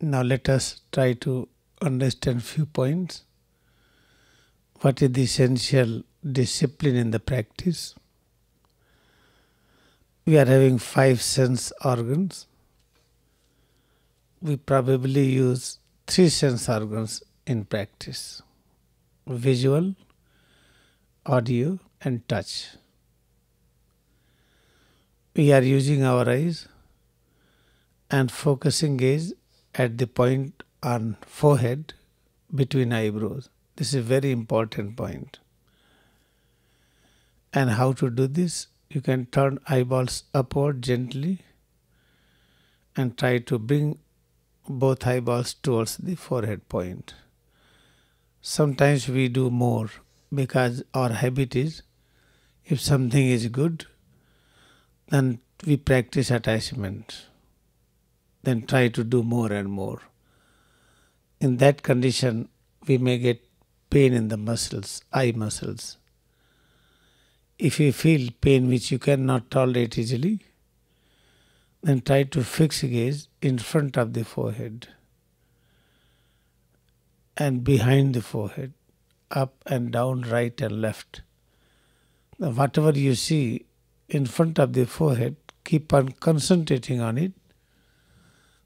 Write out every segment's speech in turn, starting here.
Now let us try to understand few points. What is the essential discipline in the practice? We are having 5 sense organs. We probably use 3 sense organs in practice: visual, audio and touch. We are using our eyes and focusing gaze at the point on forehead between eyebrows. This is a very important point. And how to do this? You can turn eyeballs upward gently and try to bring both eyeballs towards the forehead point. Sometimes we do more because our habit is, if something is good, then we practice attachment. Then try to do more and more. In that condition, we may get pain in the muscles, eye muscles. If you feel pain which you cannot tolerate easily, then try to fix gaze in front of the forehead and behind the forehead, up and down, right and left. Now, whatever you see in front of the forehead, keep on concentrating on it.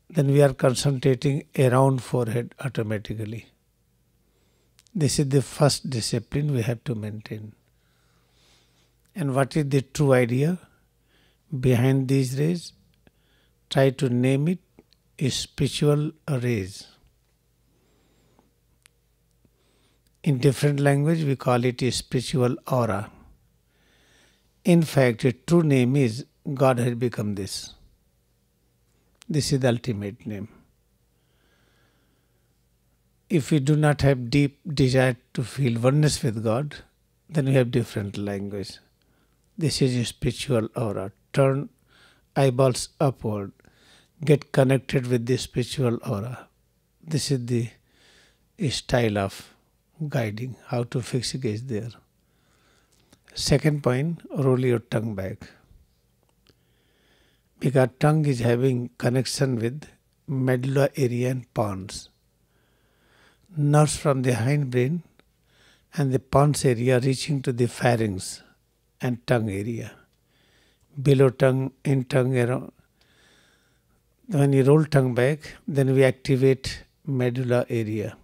Then we are concentrating around forehead automatically. This is the first discipline we have to maintain. And what is the true idea behind these rays? Try to name it spiritual rays. In different language we call it a spiritual aura. In fact, its true name is God has become this. This is the ultimate name. If we do not have deep desire to feel oneness with God, then we have different language. This is a spiritual aura. Turn eyeballs upward. Get connected with the spiritual aura. This is the style of guiding, how to fix gaze there. Second point, roll your tongue back. Because tongue is having connection with medulla area and pons. Nerves from the hindbrain and the pons area reaching to the pharynx and tongue area. Below tongue, in tongue around. When you roll tongue back, then we activate medulla area.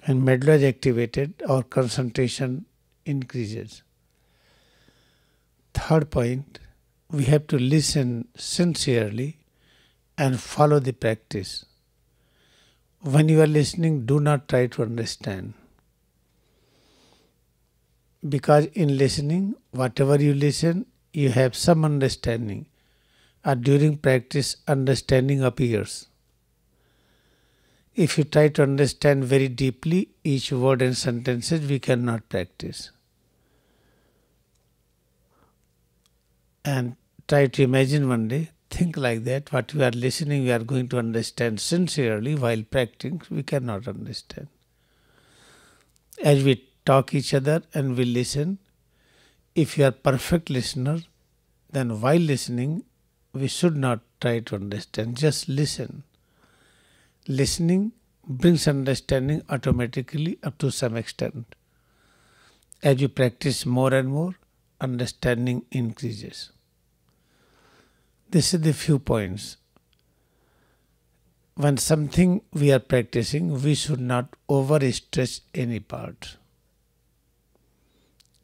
When medulla is activated, our concentration increases. Third point, we have to listen sincerely and follow the practice. When you are listening, do not try to understand. Because in listening, whatever you listen, you have some understanding. Or during practice, understanding appears. If you try to understand very deeply each word and sentences, we cannot practice. And try to imagine one day, think like that, what we are listening, we are going to understand sincerely. While practicing, we cannot understand. As we talk each other and we listen, if you are perfect listener, then while listening, we should not try to understand, just listen. Listening brings understanding automatically up to some extent. As you practice more and more, understanding increases. This is the few points. When something we are practicing, we should not overstretch any part.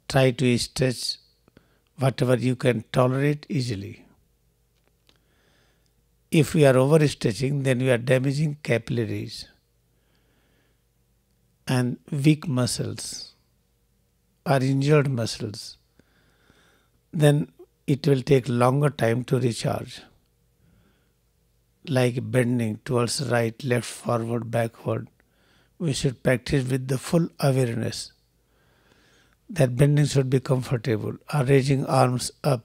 Try to stretch whatever you can tolerate easily. If we are overstretching, then we are damaging capillaries and weak muscles or injured muscles. Then it will take longer time to recharge. Like bending towards right, left, forward, backward. We should practice with the full awareness that bending should be comfortable, or raising arms up.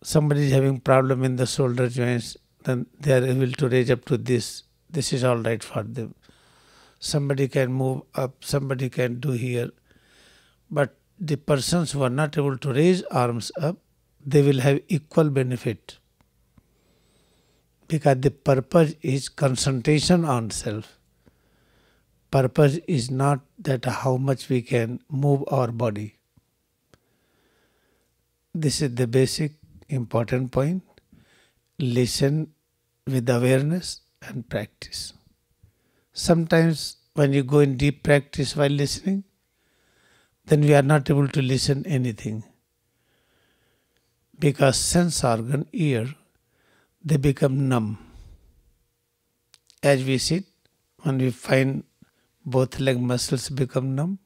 Somebody is having problem in the shoulder joints, then they are able to raise up to this. This is all right for them. Somebody can move up, somebody can do here. But the persons who are not able to raise arms up, they will have equal benefit. because the purpose is concentration on self. Purpose is not that how much we can move our body. This is the basic important point. Listen with awareness and practice. Sometimes when you go in deep practice while listening, then we are not able to listen anything. Because sense organ, ear, they become numb. As we sit, when we find both leg muscles become numb,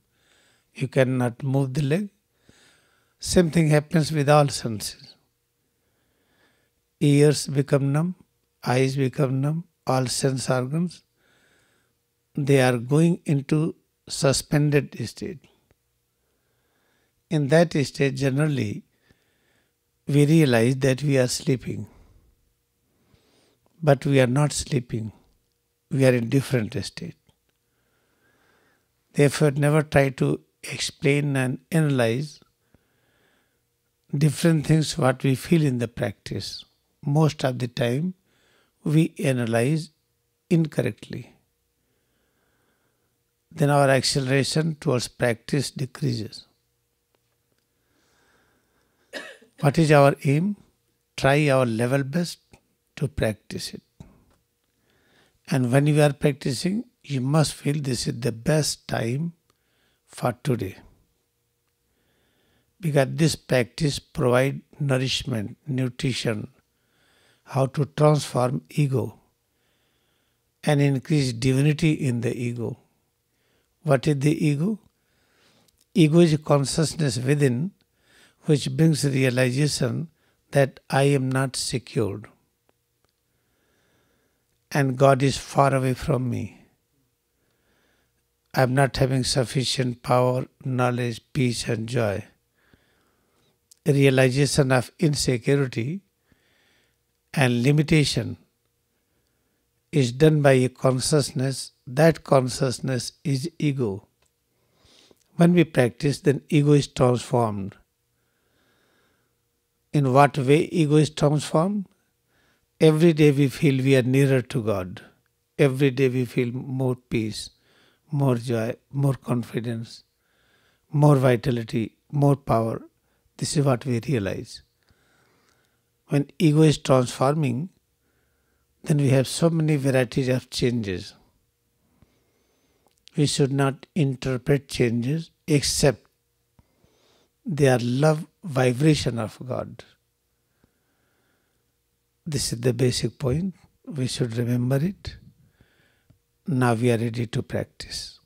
you cannot move the leg. Same thing happens with all senses. Ears become numb, eyes become numb, all sense organs, they are going into suspended state. In that state, generally, we realize that we are sleeping. But we are not sleeping. We are in different state. Therefore, never try to explain and analyze different things what we feel in the practice. Most of the time, we analyze incorrectly. Then our acceleration towards practice decreases. What is our aim? Try our level best to practice it. And when you are practicing, you must feel this is the best time for today. Because this practice provides nourishment, nutrition, how to transform ego and increase divinity in the ego. What is the ego? Ego is a consciousness within which brings realization that I am not secured and God is far away from me. I am not having sufficient power, knowledge, peace and joy. A realization of insecurity and limitation is done by a consciousness. That consciousness is ego. When we practice, then ego is transformed. In what way ego is transformed? Every day we feel we are nearer to God. Every day we feel more peace, more joy, more confidence, more vitality, more power. This is what we realize. When ego is transforming, then we have so many varieties of changes. We should not interpret changes except they are love vibration of God. This is the basic point. We should remember it. Now we are ready to practice.